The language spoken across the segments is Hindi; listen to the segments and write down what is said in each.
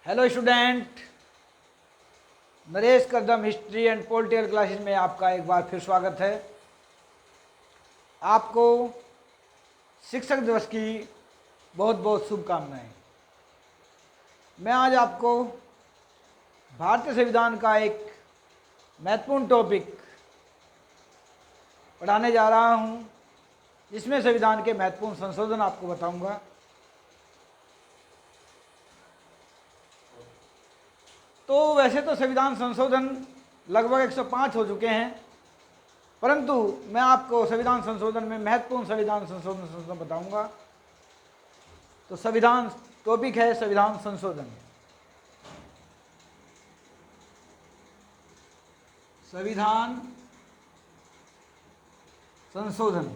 Hello student, Naresh Kadam history and political classes में आपका एक बार फिर स्वागत है। आपको शिक्षक दिवस की बहुत बहुत शुभकामनाएं। मैं आज आपको भारतीय संविधान का एक महत्वपूर्ण टॉपिक पढ़ाने जा रहा हूं, जिसमें संविधान के महत्वपूर्ण संशोधन आपको बताऊंगा। तो वैसे तो संविधान संशोधन लगभग 105 हो चुके हैं, परंतु मैं आपको संविधान संशोधन में महत्वपूर्ण संविधान संशोधन बताऊंगा। तो संविधान टॉपिक है संविधान संशोधन। संविधान संशोधन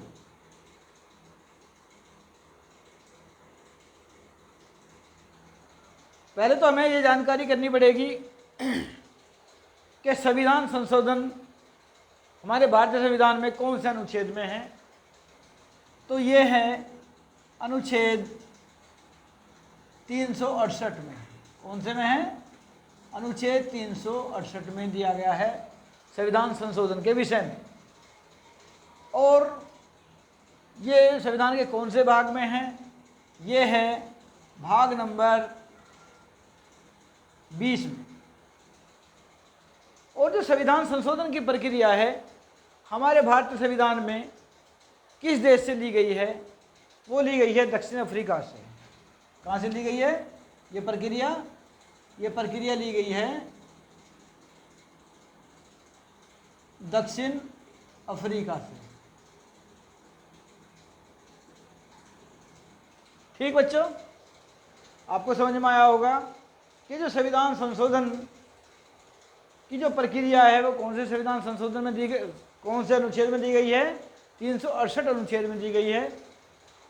पहले तो हमें ये जानकारी करनी पड़ेगी कि संविधान संशोधन हमारे भारतीय संविधान में कौन से अनुच्छेद में है। तो ये है अनुच्छेद 368 में। कौन से में है? अनुच्छेद 368 में दिया गया है संविधान संशोधन के विषय में। और ये संविधान के कौन से भाग में है? ये है भाग नंबर 20 में। और जो संविधान संशोधन की प्रक्रिया है हमारे भारतीय संविधान में किस देश से ली गई है? वो ली गई है दक्षिण अफ्रीका से। कहाँ से ली गई है ये प्रक्रिया ली गई है दक्षिण अफ्रीका से। ठीक बच्चों, आपको समझ में आया होगा कि जो संविधान संशोधन की जो प्रक्रिया है वो कौन से संविधान संशोधन में दी गई, कौन से अनुच्छेद में दी गई है? 368 अनुच्छेद में दी गई है।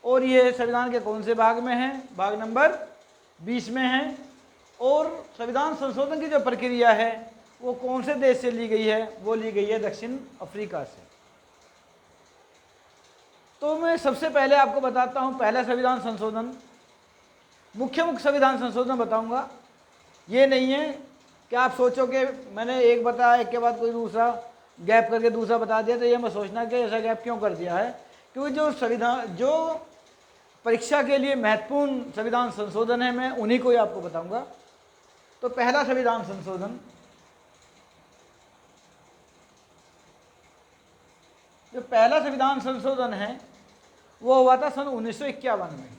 और ये संविधान के कौन से भाग में है? भाग नंबर 20 में है। और संविधान संशोधन की जो प्रक्रिया है वो कौन से देश से ली गई है? वो ली गई है दक्षिण अफ्रीका से। तो मैं सबसे पहले आपको बताता हूँ पहला संविधान संशोधन, मुख्य संविधान संशोधन बताऊंगा। ये नहीं है कि आप सोचो कि मैंने एक बताया एक के बाद कोई दूसरा गैप करके दूसरा बता दिया, तो ये मैं सोचना कि ऐसा गैप क्यों कर दिया है। क्योंकि जो परीक्षा के लिए महत्वपूर्ण संविधान संशोधन है मैं उन्हीं को ही आपको बताऊंगा। तो पहला संविधान संशोधन, जो पहला संविधान संशोधन है वो हुआ था सन 1951 में।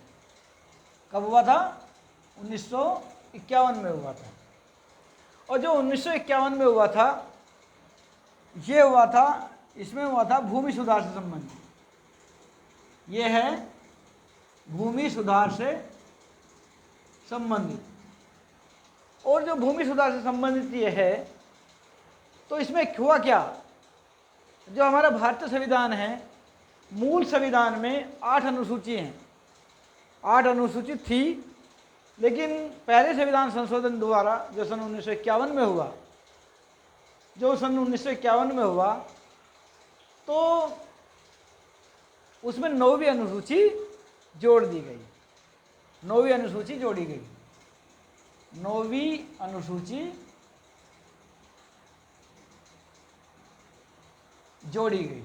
कब हुआ था? 1951 में हुआ था। और जो 1951 में हुआ था ये हुआ था, इसमें हुआ था भूमि सुधार से संबंधित। ये है भूमि सुधार से संबंधित। और जो भूमि सुधार से संबंधित ये है, तो इसमें हुआ क्या? जो हमारा भारतीय संविधान है, मूल संविधान में 8 अनुसूची हैं। 8 अनुसूची थी, लेकिन पहले संविधान संशोधन द्वारा जो सन 1951 में हुआ, तो उसमें 9वीं अनुसूची जोड़ दी गई। 9वीं अनुसूची जोड़ी गई। 9वीं अनुसूची जोड़ी गई।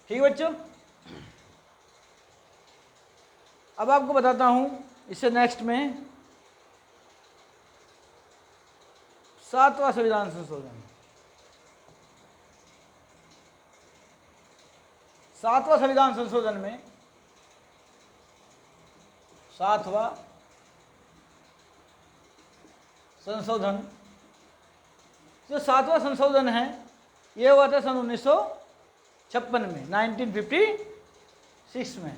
ठीक बच्चों, अब आपको बताता हूं इससे नेक्स्ट में 7वां संविधान संशोधन। 7वां संविधान संशोधन में 7वां संशोधन, जो 7वां संशोधन है ये हुआ था सन 1956 में, 1956 में,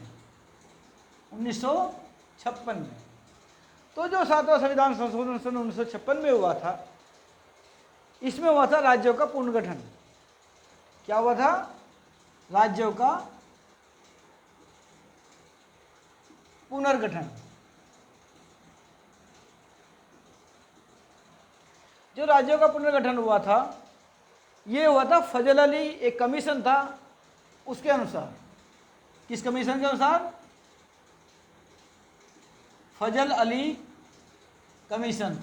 1956 में। तो जो 7वां संविधान संशोधन सन 1956 में हुआ था, इसमें हुआ था राज्यों का पुनर्गठन। क्या हुआ था? राज्यों का पुनर्गठन। जो राज्यों का पुनर्गठन हुआ था ये हुआ था फजल अली, एक कमीशन था उसके अनुसार। किस कमीशन के अनुसार? फजल अली कमीशन।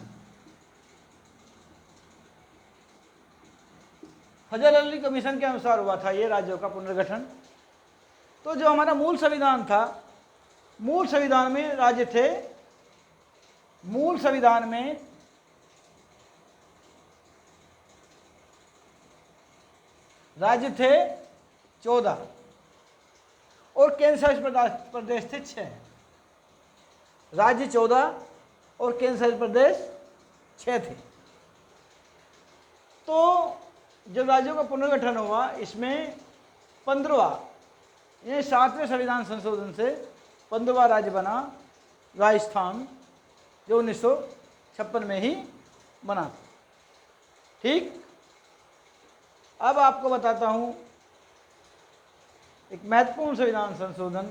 फजल अली कमीशन के अनुसार हुआ था ये राज्यों का पुनर्गठन। तो जो हमारा मूल संविधान था, मूल संविधान में राज्य थे, मूल संविधान में राज्य थे 14 और केंद्र शासित प्रदेश थे 6। राज्य 14 और केंद्र शासित प्रदेश 6 थे। तो जब राज्यों का पुनर्गठन हुआ, इसमें 15वां यानी 7वें संविधान संशोधन से 15वां राज्य बना राजस्थान, जो 1956 में ही बना था। ठीक, अब आपको बताता हूं एक महत्वपूर्ण संविधान संशोधन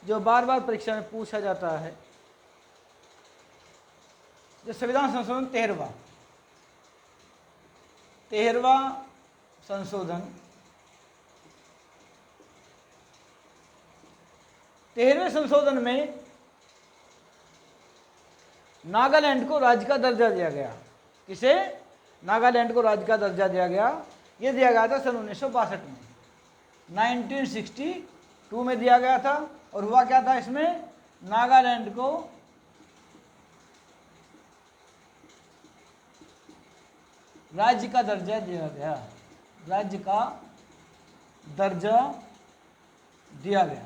जो बार बार परीक्षा में पूछा जाता है। जो संविधान संशोधन 13वां संशोधन, 13वें संशोधन में नागालैंड को राज्य का दर्जा दिया गया। किसे? नागालैंड को राज्य का दर्जा दिया गया। ये दिया गया था सन 1962 में, 1962 में दिया गया था। और हुआ क्या था इसमें? नागालैंड को राज्य का दर्जा दिया गया, राज्य का दर्जा दिया गया।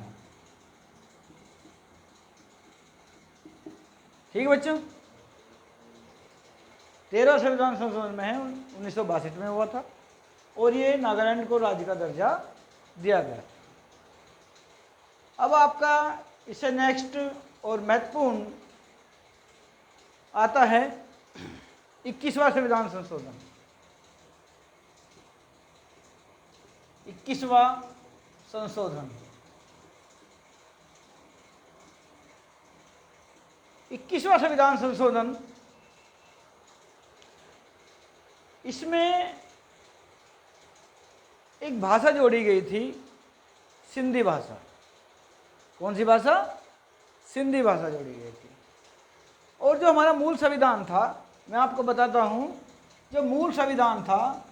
ठीक है बच्चों, 13 संविधान संशोधन में है, 1962 में हुआ था और ये नागालैंड को राज्य का दर्जा दिया गया। अब आपका इससे नेक्स्ट और महत्वपूर्ण आता है 21वां संविधान संशोधन। 21वां संशोधन, 21वां संविधान संशोधन, इसमें एक भाषा जोड़ी गई थी, सिंधी भाषा। कौन सी भाषा? सिंधी भाषा जोड़ी गई थी। और जो हमारा मूल संविधान था, मैं आपको बताता हूं, जो मूल संविधान था,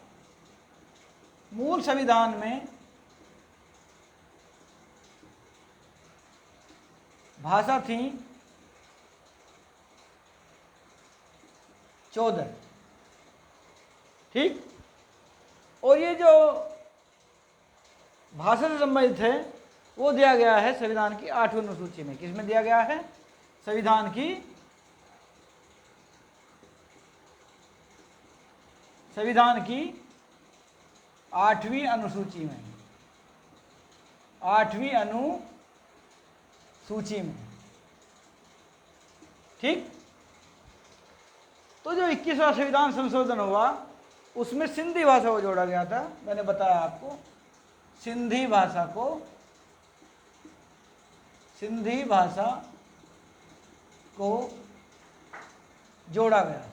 मूल संविधान में भाषा थी 14। ठीक, और ये जो भाषा से संबंधित है वो दिया गया है संविधान की 8वीं अनुसूची में। किसमें दिया गया है? संविधान की 8वीं अनुसूची में, 8वीं अनुसूची में। ठीक, तो जो 21वां संविधान संशोधन हुआ उसमें सिंधी भाषा को जोड़ा गया था। मैंने बताया आपको, सिंधी भाषा को जोड़ा गया।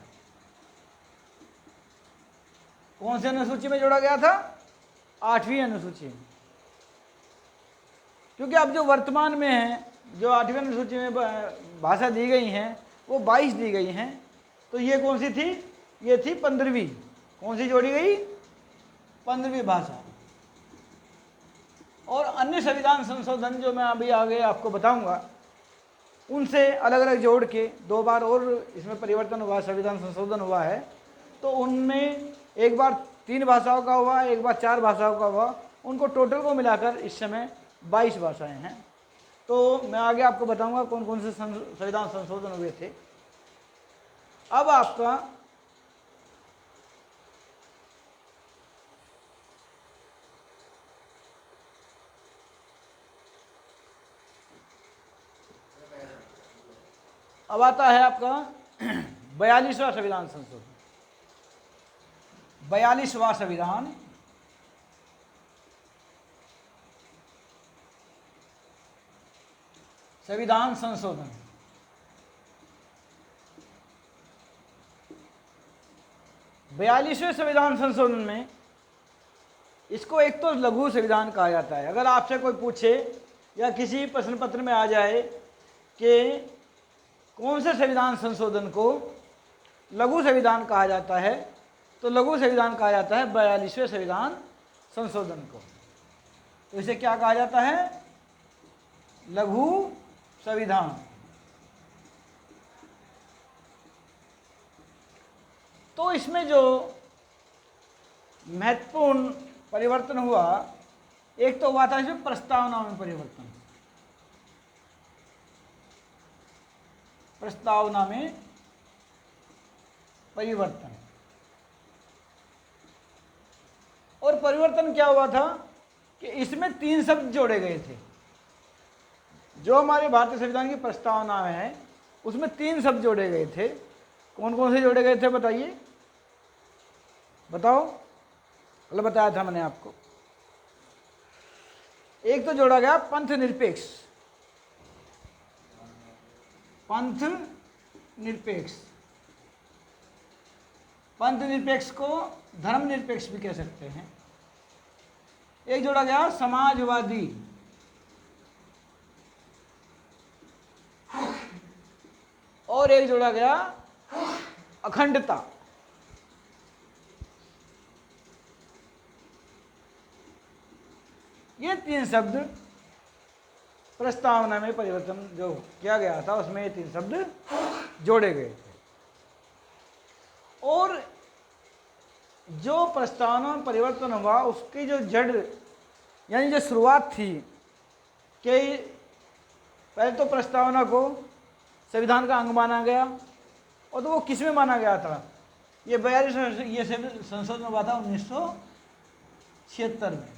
कौन सी अनुसूची में जोड़ा गया था? 8वीं अनुसूची में। क्योंकि अब जो वर्तमान में है, जो 8वीं अनुसूची में भाषा दी गई हैं वो 22 दी गई हैं। तो ये कौन सी थी? ये थी 15वीं। कौन सी जोड़ी गई? 15वीं भाषा। और अन्य संविधान संशोधन जो मैं अभी आगे आपको बताऊंगा, उनसे अलग अलग जोड़ के 2 बार और इसमें परिवर्तन हुआ, संविधान संशोधन हुआ है। तो उनमें एक बार 3 भाषाओं का हुआ, एक बार 4 भाषाओं का हुआ। उनको टोटल को मिलाकर इस समय 22 भाषाएं हैं। तो मैं आगे आपको बताऊंगा कौन कौन से संविधान संशोधन हुए थे। अब आपका अब आता है आपका 42वां संविधान संशोधन। 42वां संविधान संशोधन। बयालीसवें संविधान संशोधन में इसको एक तो लघु संविधान कहा जाता है। अगर आपसे कोई पूछे या किसी प्रश्न पत्र में आ जाए कि कौन से संविधान संशोधन को लघु संविधान कहा जाता है, तो लघु संविधान कहा जाता है 42वें संविधान संशोधन को। तो इसे क्या कहा जाता है? लघु संविधान। तो इसमें जो महत्वपूर्ण परिवर्तन हुआ, एक तो हुआ था इसमें प्रस्तावना में परिवर्तन। प्रस्तावना में परिवर्तन। और परिवर्तन क्या हुआ था कि इसमें 3 शब्द जोड़े गए थे। जो हमारे भारतीय संविधान की प्रस्तावना में है उसमें 3 शब्द जोड़े गए थे। कौन कौन से जोड़े गए थे बताइए, बताओ। कल बताया था मैंने आपको। एक तो जोड़ा गया पंथ निरपेक्ष। पंथ निरपेक्ष। पंथ निरपेक्ष को धर्म निरपेक्ष भी कह सकते हैं। एक जोड़ा गया समाजवादी। और एक जोड़ा गया अखंडता। ये 3 शब्द प्रस्तावना में परिवर्तन जो किया गया था उसमें ये 3 शब्द जोड़े गए थे। और जो प्रस्तावना में परिवर्तन हुआ उसकी जो जड़ यानी जो शुरुआत थी कि पहले तो प्रस्तावना को संविधान का अंग माना गया, और तो वो किस में माना गया था? ये 42 ये संशोधन हुआ था 1976 में।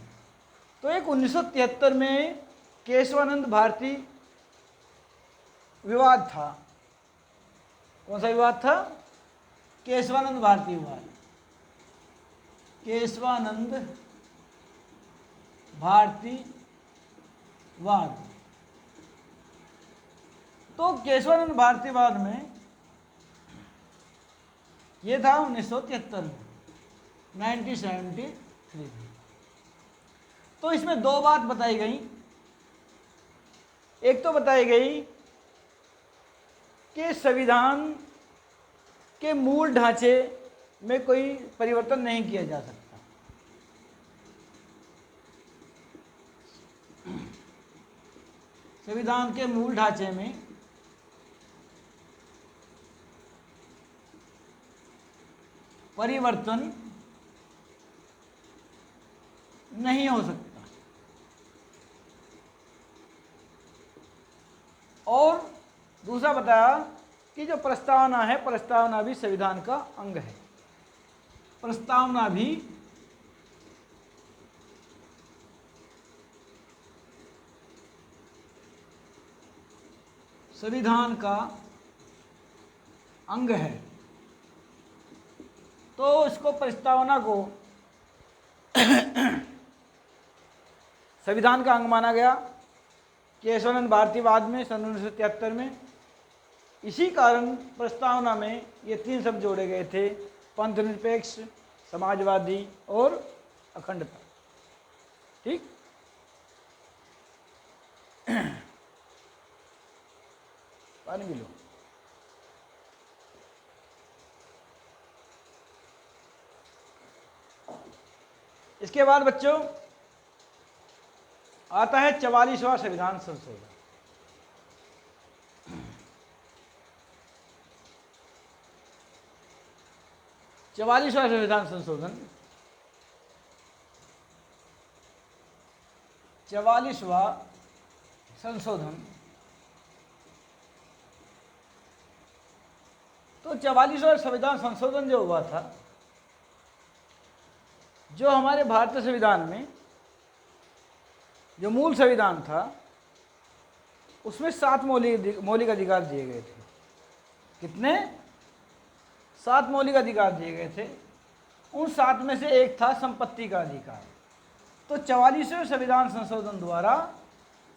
तो एक 1973 में केशवानंद भारती विवाद था। कौन सा विवाद था? केशवानंद भारती विवाद। केशवानंद भारती वाद। तो केशवानंद भारतीवाद में ये था 1973 में, 1973 में। तो इसमें 2 बात बताई गई। एक तो बताई गई कि संविधान के मूल ढांचे में कोई परिवर्तन नहीं किया जा सकता। संविधान के मूल ढांचे में परिवर्तन नहीं हो सकता। और दूसरा बताया कि जो प्रस्तावना है, प्रस्तावना भी संविधान का अंग है। प्रस्तावना भी संविधान का अंग है। तो इसको प्रस्तावना को संविधान का अंग माना गया केशवानंद भारतीवाद में सन 1973 में। इसी कारण प्रस्तावना में ये 3 शब्द जोड़े गए थे, पंथ निरपेक्ष, समाजवादी और अखंडता। ठीक। पानी भी लो। इसके बाद बच्चों आता है 44वां संविधान संशोधन। चवालीसवां संविधान संशोधन, 44वां संशोधन। तो 44वां संविधान संशोधन जो हुआ था, जो हमारे भारतीय संविधान में जो मूल संविधान था उसमें 7 मौलिक अधिकार दिए गए थे। कितने? 7 मौलिक अधिकार दिए गए थे। उन 7 में से एक था संपत्ति का अधिकार। तो 44वें संविधान संशोधन द्वारा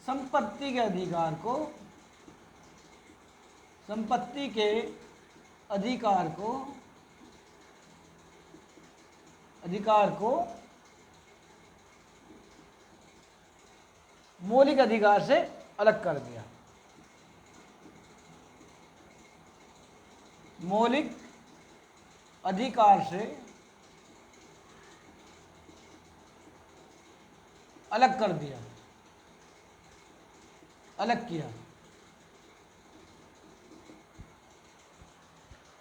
संपत्ति के अधिकार को, संपत्ति के अधिकार को मौलिक अधिकार से अलग कर दिया। मौलिक अधिकार से अलग कर दिया, अलग किया।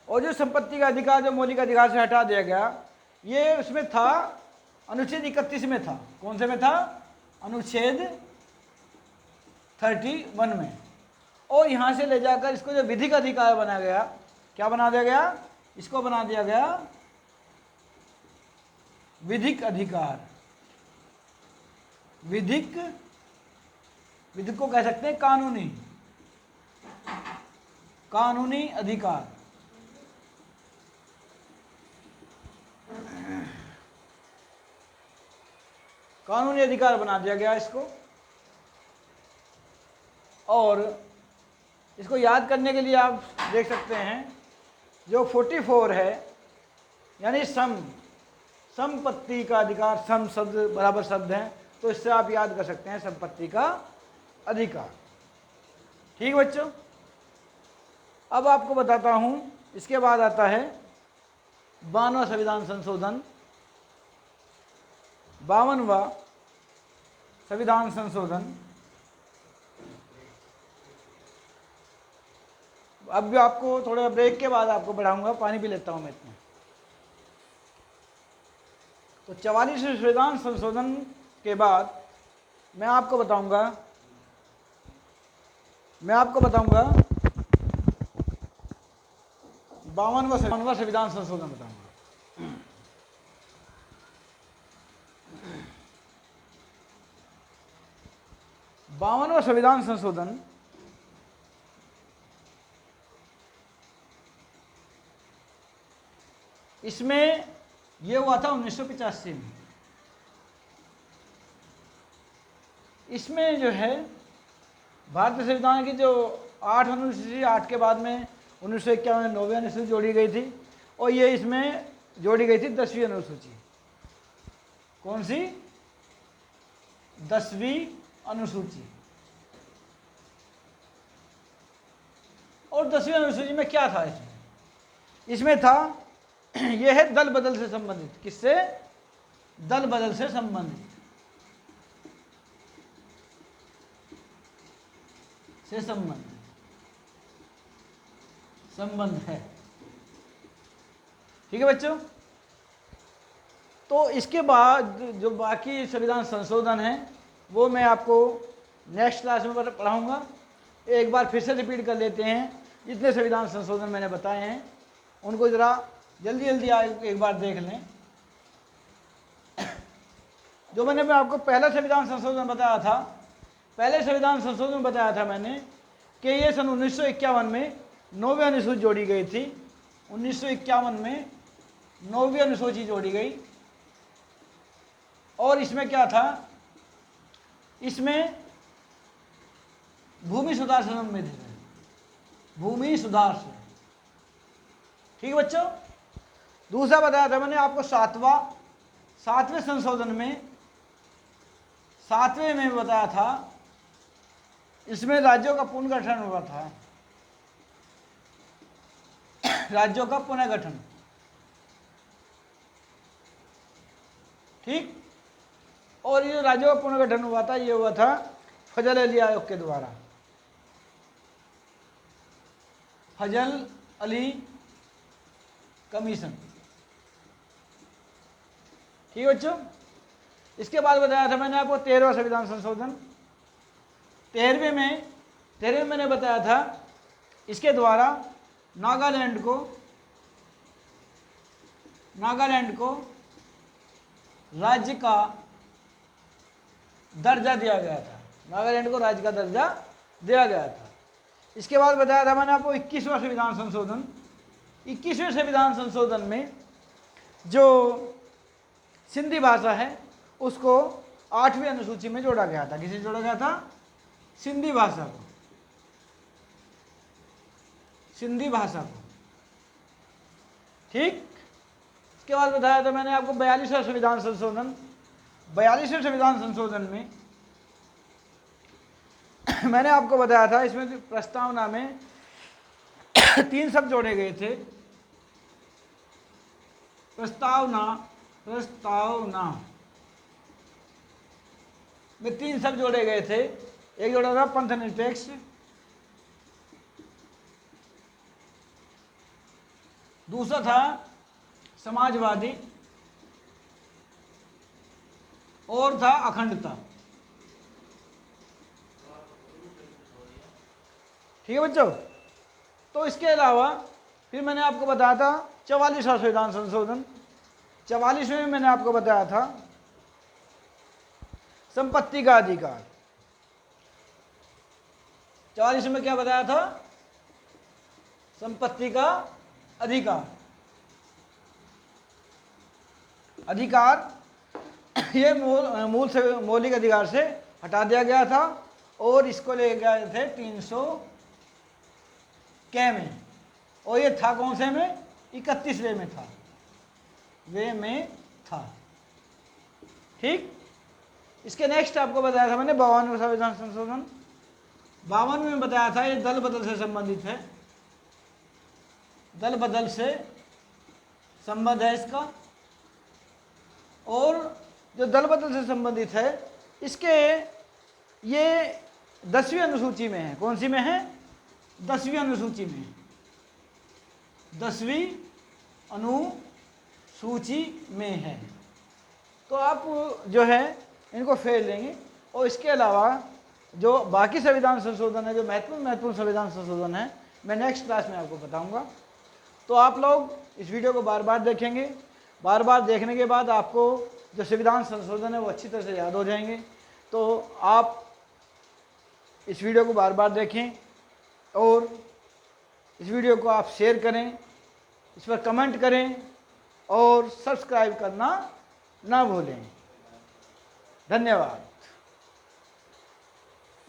और जो संपत्ति का अधिकार जो मौलिक अधिकार से हटा दिया गया, ये उसमें था अनुच्छेद 31 में था। कौन से में था? अनुच्छेद 31 में। और यहां से ले जाकर इसको जो विधिक अधिकार बनाया गया, क्या बना दिया गया? इसको बना दिया गया विधिक अधिकार। विधिक को कह सकते हैं कानूनी, कानूनी अधिकार। कानूनी अधिकार बना दिया गया इसको। और इसको याद करने के लिए आप देख सकते हैं जो 44 है, यानी संपत्ति का अधिकार, सम शब्द बराबर शब्द है, तो इससे आप याद कर सकते हैं संपत्ति का अधिकार। ठीक बच्चों, अब आपको बताता हूं, इसके बाद आता है 52वां संविधान संशोधन। 52वां संविधान संशोधन। अब भी आपको थोड़े ब्रेक के बाद आपको बढ़ाऊंगा, पानी भी लेता हूं मैं इतना। तो 44वें संविधान संशोधन के बाद मैं आपको बताऊंगा 52वां संविधान संशोधन बताऊंगा। 52वां संविधान संशोधन इसमें यह हुआ था 1985 में। इसमें जो है भारतीय संविधान की जो 8 अनुसूची, 8 के बाद में 1951 में 9वीं अनुसूची जोड़ी गई थी, और ये इसमें जोड़ी गई थी 10वीं अनुसूची। कौन सी? 10वीं अनुसूची। और 10वीं अनुसूची में क्या था? इसमें था, यह है दल बदल से संबंधित। किससे? दल बदल से संबंधित, संबंध है। ठीक है बच्चों। तो इसके बाद जो बाकी संविधान संशोधन है वो मैं आपको नेक्स्ट क्लास में पढ़ाऊंगा। एक बार फिर से रिपीट कर लेते हैं, जितने संविधान संशोधन मैंने बताए हैं उनको जरा जल्दी जल्दी एक बार देख लें। जो मैंने आपको पहला संविधान संशोधन बताया था, पहले संविधान संशोधन में बताया था मैंने कि ये सन 1951 में 9वीं अनुसूची जोड़ी गई थी। 1951 में 9वीं अनुसूची जोड़ी गई। और इसमें क्या था? इसमें भूमि सुधार से संबंधित है, भूमि सुधार से। ठीक है बच्चों। दूसरा बताया था मैंने आपको सातवें संशोधन में, 7वें में बताया था, इसमें राज्यों का पुनर्गठन हुआ था। राज्यों का पुनर्गठन। ठीक। और ये राज्यों का पुनर्गठन हुआ था, ये हुआ था फजल अली आयोग के द्वारा। फजल अली कमीशन। ठीक है बच्चों। इसके बाद बताया था मैंने आपको 13वां संविधान संशोधन। 13वें में मैंने बताया था, इसके द्वारा नागालैंड को राज्य का दर्जा दिया गया था। नागालैंड को राज्य का दर्जा दिया गया था। इसके बाद बताया था मैंने आपको 21वां संविधान संशोधन। 21वें संविधान संशोधन में जो सिंधी भाषा है उसको 8वीं अनुसूची में जोड़ा गया था। किसे जोड़ा गया था? सिंधी भाषा को। सिंधी भाषा को। ठीक। इसके बाद बताया था मैंने आपको 42वां संविधान संशोधन। 42वें संविधान संशोधन में मैंने आपको बताया था इसमें प्रस्तावना में 3 शब्द जोड़े गए थे। प्रस्तावना में 3 शब्द जोड़े गए थे। एक जोड़ा था पंथ निरपेक्ष, दूसरा था समाजवादी और था अखंडता। ठीक है बच्चों। तो इसके अलावा फिर मैंने आपको बताया था 44वां संविधान संशोधन। 44 में मैंने आपको बताया था संपत्ति का अधिकार। 44 में क्या बताया था? संपत्ति का अधिकार। ये मूल से मौलिक अधिकार से हटा दिया गया था और इसको ले गए थे 300 के में, और ये था कौन से में? 31वें में था, वे में था। ठीक। इसके नेक्स्ट आपको बताया था मैंने 52वें संविधान संशोधन। 52 में बताया था ये दल बदल से संबंधित है। दल बदल से संबंध है इसका, और जो दल बदल से संबंधित है इसके ये 10वीं अनुसूची में है। कौन सी में है? 10वीं अनुसूची में। 10वीं अनुसूची में है। तो आप जो है इनको फेर लेंगे। और इसके अलावा जो बाकी संविधान संशोधन है, जो महत्वपूर्ण संविधान संशोधन है, मैं नेक्स्ट क्लास में आपको बताऊंगा। तो आप लोग इस वीडियो को बार बार देखेंगे। बार बार देखने के बाद आपको जो संविधान संशोधन है वो अच्छी तरह से याद हो जाएंगे। तो आप इस वीडियो को बार बार देखें और इस वीडियो को आप शेयर करें, इस पर कमेंट करें और सब्सक्राइब करना ना भूलें। धन्यवाद।